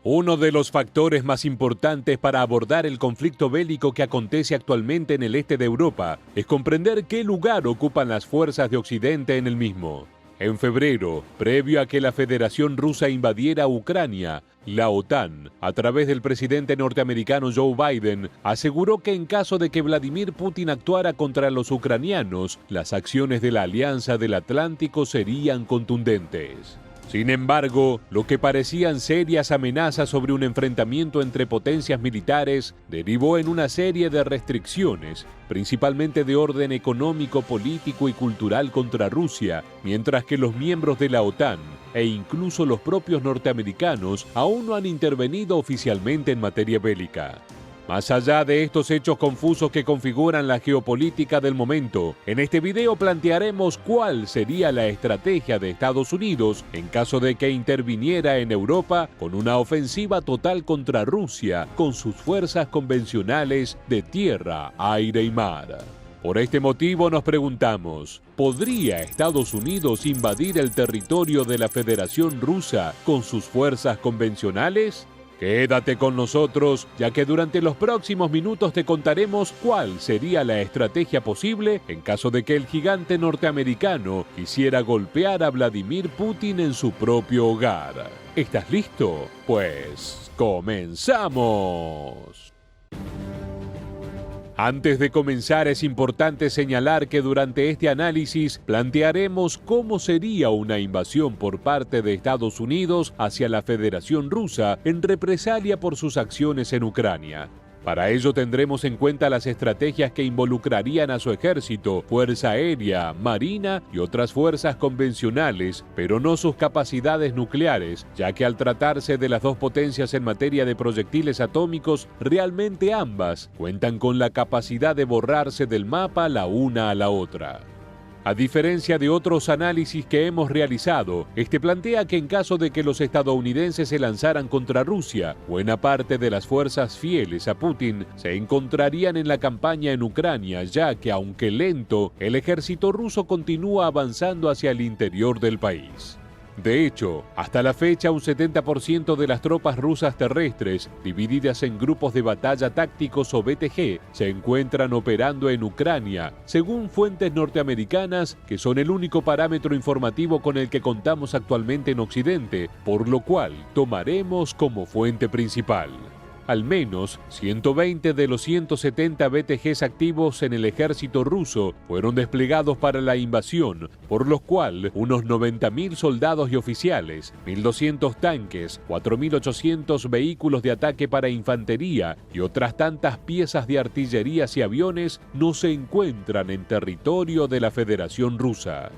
Uno de los factores más importantes para abordar el conflicto bélico que acontece actualmente en el este de Europa es comprender qué lugar ocupan las fuerzas de Occidente en el mismo. En febrero, previo a que la Federación Rusa invadiera Ucrania, la OTAN, a través del presidente norteamericano Joe Biden, aseguró que en caso de que Vladimir Putin actuara contra los ucranianos, las acciones de la Alianza del Atlántico serían contundentes. Sin embargo, lo que parecían serias amenazas sobre un enfrentamiento entre potencias militares derivó en una serie de restricciones, principalmente de orden económico, político y cultural contra Rusia, mientras que los miembros de la OTAN e incluso los propios norteamericanos aún no han intervenido oficialmente en materia bélica. Más allá de estos hechos confusos que configuran la geopolítica del momento, en este video plantearemos cuál sería la estrategia de Estados Unidos en caso de que interviniera en Europa con una ofensiva total contra Rusia con sus fuerzas convencionales de tierra, aire y mar. Por este motivo nos preguntamos, ¿podría Estados Unidos invadir el territorio de la Federación Rusa con sus fuerzas convencionales? Quédate con nosotros, ya que durante los próximos minutos te contaremos cuál sería la estrategia posible en caso de que el gigante norteamericano quisiera golpear a Vladimir Putin en su propio hogar. ¿Estás listo? Pues comenzamos. Antes de comenzar es importante señalar que durante este análisis plantearemos cómo sería una invasión por parte de Estados Unidos hacia la Federación Rusa en represalia por sus acciones en Ucrania. Para ello tendremos en cuenta las estrategias que involucrarían a su ejército, fuerza aérea, marina y otras fuerzas convencionales, pero no sus capacidades nucleares, ya que al tratarse de las dos potencias en materia de proyectiles atómicos, realmente ambas cuentan con la capacidad de borrarse del mapa la una a la otra. A diferencia de otros análisis que hemos realizado, este plantea que en caso de que los estadounidenses se lanzaran contra Rusia, buena parte de las fuerzas fieles a Putin se encontrarían en la campaña en Ucrania, ya que, aunque lento, el ejército ruso continúa avanzando hacia el interior del país. De hecho, hasta la fecha un 70% de las tropas rusas terrestres, divididas en grupos de batalla tácticos o BTG, se encuentran operando en Ucrania, según fuentes norteamericanas, que son el único parámetro informativo con el que contamos actualmente en Occidente, por lo cual tomaremos como fuente principal. Al menos 120 de los 170 BTGs activos en el ejército ruso fueron desplegados para la invasión, por lo cual unos 90.000 soldados y oficiales, 1.200 tanques, 4.800 vehículos de ataque para infantería y otras tantas piezas de artillerías y aviones no se encuentran en territorio de la Federación Rusa.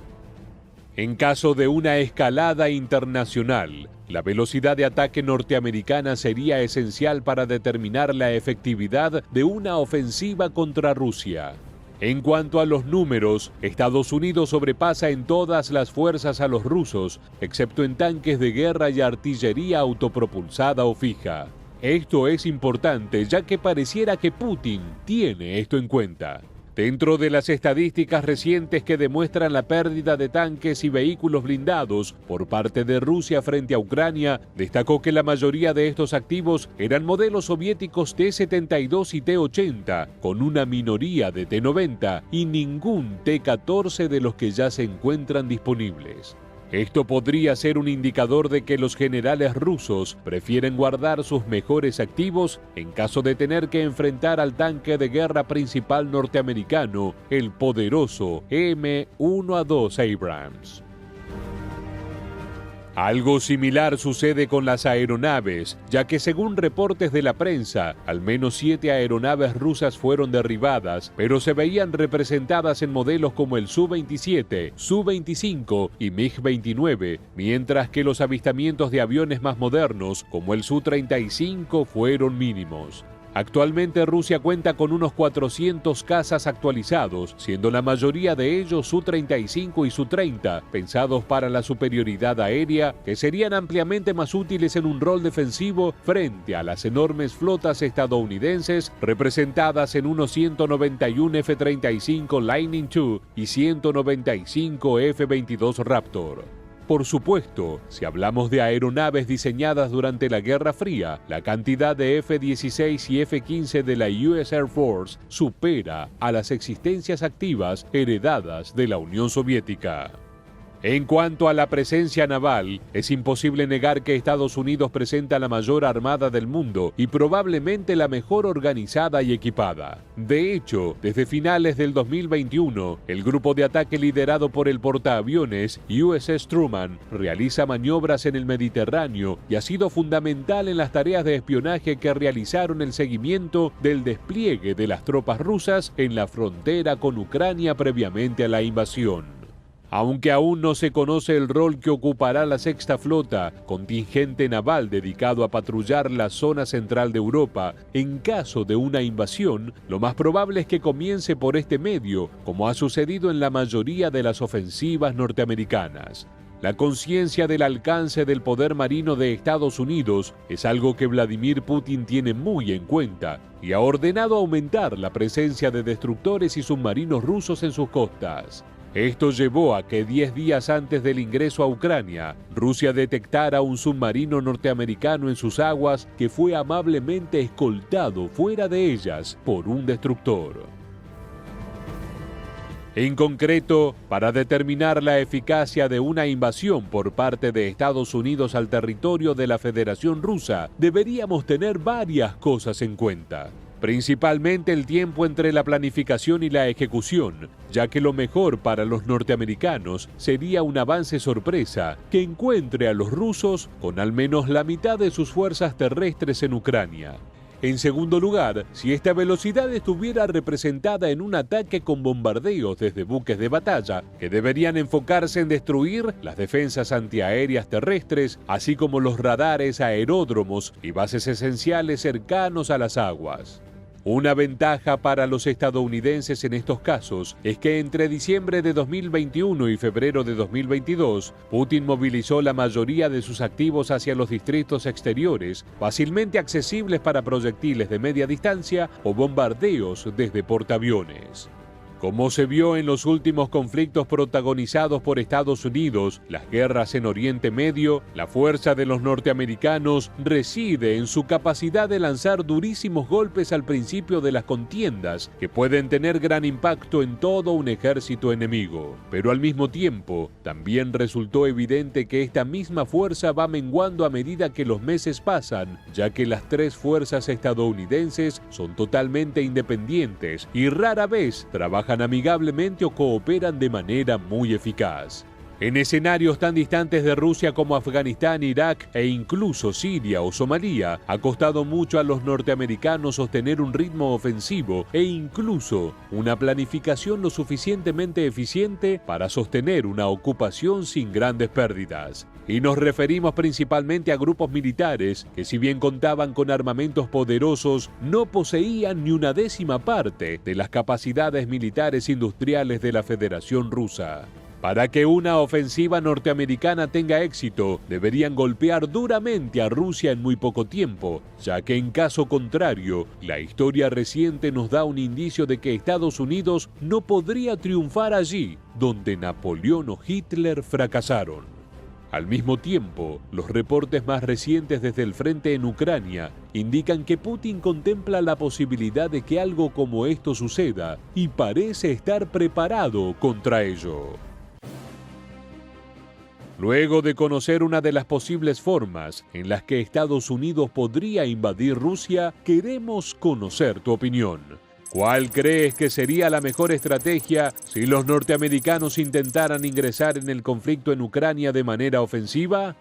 En caso de una escalada internacional, la velocidad de ataque norteamericana sería esencial para determinar la efectividad de una ofensiva contra Rusia. En cuanto a los números, Estados Unidos sobrepasa en todas las fuerzas a los rusos, excepto en tanques de guerra y artillería autopropulsada o fija. Esto es importante, ya que pareciera que Putin tiene esto en cuenta. Dentro de las estadísticas recientes que demuestran la pérdida de tanques y vehículos blindados por parte de Rusia frente a Ucrania, destacó que la mayoría de estos activos eran modelos soviéticos T-72 y T-80, con una minoría de T-90 y ningún T-14 de los que ya se encuentran disponibles. Esto podría ser un indicador de que los generales rusos prefieren guardar sus mejores activos en caso de tener que enfrentar al tanque de guerra principal norteamericano, el poderoso M1A2 Abrams. Algo similar sucede con las aeronaves, ya que según reportes de la prensa, al menos 7 aeronaves rusas fueron derribadas, pero se veían representadas en modelos como el Su-27, Su-25 y MiG-29, mientras que los avistamientos de aviones más modernos, como el Su-35, fueron mínimos. Actualmente Rusia cuenta con unos 400 cazas actualizados, siendo la mayoría de ellos Su-35 y Su-30, pensados para la superioridad aérea, que serían ampliamente más útiles en un rol defensivo frente a las enormes flotas estadounidenses representadas en unos 191 F-35 Lightning II y 195 F-22 Raptor. Por supuesto, si hablamos de aeronaves diseñadas durante la Guerra Fría, la cantidad de F-16 y F-15 de la US Air Force supera a las existencias activas heredadas de la Unión Soviética. En cuanto a la presencia naval, es imposible negar que Estados Unidos presenta la mayor armada del mundo y probablemente la mejor organizada y equipada. De hecho, desde finales del 2021, el grupo de ataque liderado por el portaaviones USS Truman realiza maniobras en el Mediterráneo y ha sido fundamental en las tareas de espionaje que realizaron el seguimiento del despliegue de las tropas rusas en la frontera con Ucrania previamente a la invasión. Aunque aún no se conoce el rol que ocupará la Sexta Flota, contingente naval dedicado a patrullar la zona central de Europa, en caso de una invasión, lo más probable es que comience por este medio, como ha sucedido en la mayoría de las ofensivas norteamericanas. La conciencia del alcance del poder marino de Estados Unidos es algo que Vladimir Putin tiene muy en cuenta y ha ordenado aumentar la presencia de destructores y submarinos rusos en sus costas. Esto llevó a que 10 días antes del ingreso a Ucrania, Rusia detectara un submarino norteamericano en sus aguas que fue amablemente escoltado fuera de ellas por un destructor. En concreto, para determinar la eficacia de una invasión por parte de Estados Unidos al territorio de la Federación Rusa, deberíamos tener varias cosas en cuenta. Principalmente el tiempo entre la planificación y la ejecución, ya que lo mejor para los norteamericanos sería un avance sorpresa que encuentre a los rusos con al menos la mitad de sus fuerzas terrestres en Ucrania. En segundo lugar, si esta velocidad estuviera representada en un ataque con bombardeos desde buques de batalla, que deberían enfocarse en destruir las defensas antiaéreas terrestres, así como los radares, aeródromos y bases esenciales cercanos a las aguas. Una ventaja para los estadounidenses en estos casos es que entre diciembre de 2021 y febrero de 2022, Putin movilizó la mayoría de sus activos hacia los distritos exteriores, fácilmente accesibles para proyectiles de media distancia o bombardeos desde portaaviones. Como se vio en los últimos conflictos protagonizados por Estados Unidos, las guerras en Oriente Medio, la fuerza de los norteamericanos reside en su capacidad de lanzar durísimos golpes al principio de las contiendas, que pueden tener gran impacto en todo un ejército enemigo. Pero al mismo tiempo, también resultó evidente que esta misma fuerza va menguando a medida que los meses pasan, ya que las tres fuerzas estadounidenses son totalmente independientes y rara vez trabajan amigablemente o cooperan de manera muy eficaz. En escenarios tan distantes de Rusia como Afganistán, Irak e incluso Siria o Somalia, ha costado mucho a los norteamericanos sostener un ritmo ofensivo e incluso una planificación lo suficientemente eficiente para sostener una ocupación sin grandes pérdidas. Y nos referimos principalmente a grupos militares que, si bien contaban con armamentos poderosos, no poseían ni una décima parte de las capacidades militares industriales de la Federación Rusa. Para que una ofensiva norteamericana tenga éxito, deberían golpear duramente a Rusia en muy poco tiempo, ya que en caso contrario, la historia reciente nos da un indicio de que Estados Unidos no podría triunfar allí, donde Napoleón o Hitler fracasaron. Al mismo tiempo, los reportes más recientes desde el frente en Ucrania indican que Putin contempla la posibilidad de que algo como esto suceda y parece estar preparado contra ello. Luego de conocer una de las posibles formas en las que Estados Unidos podría invadir Rusia, queremos conocer tu opinión. ¿Cuál crees que sería la mejor estrategia si los norteamericanos intentaran ingresar en el conflicto en Ucrania de manera ofensiva?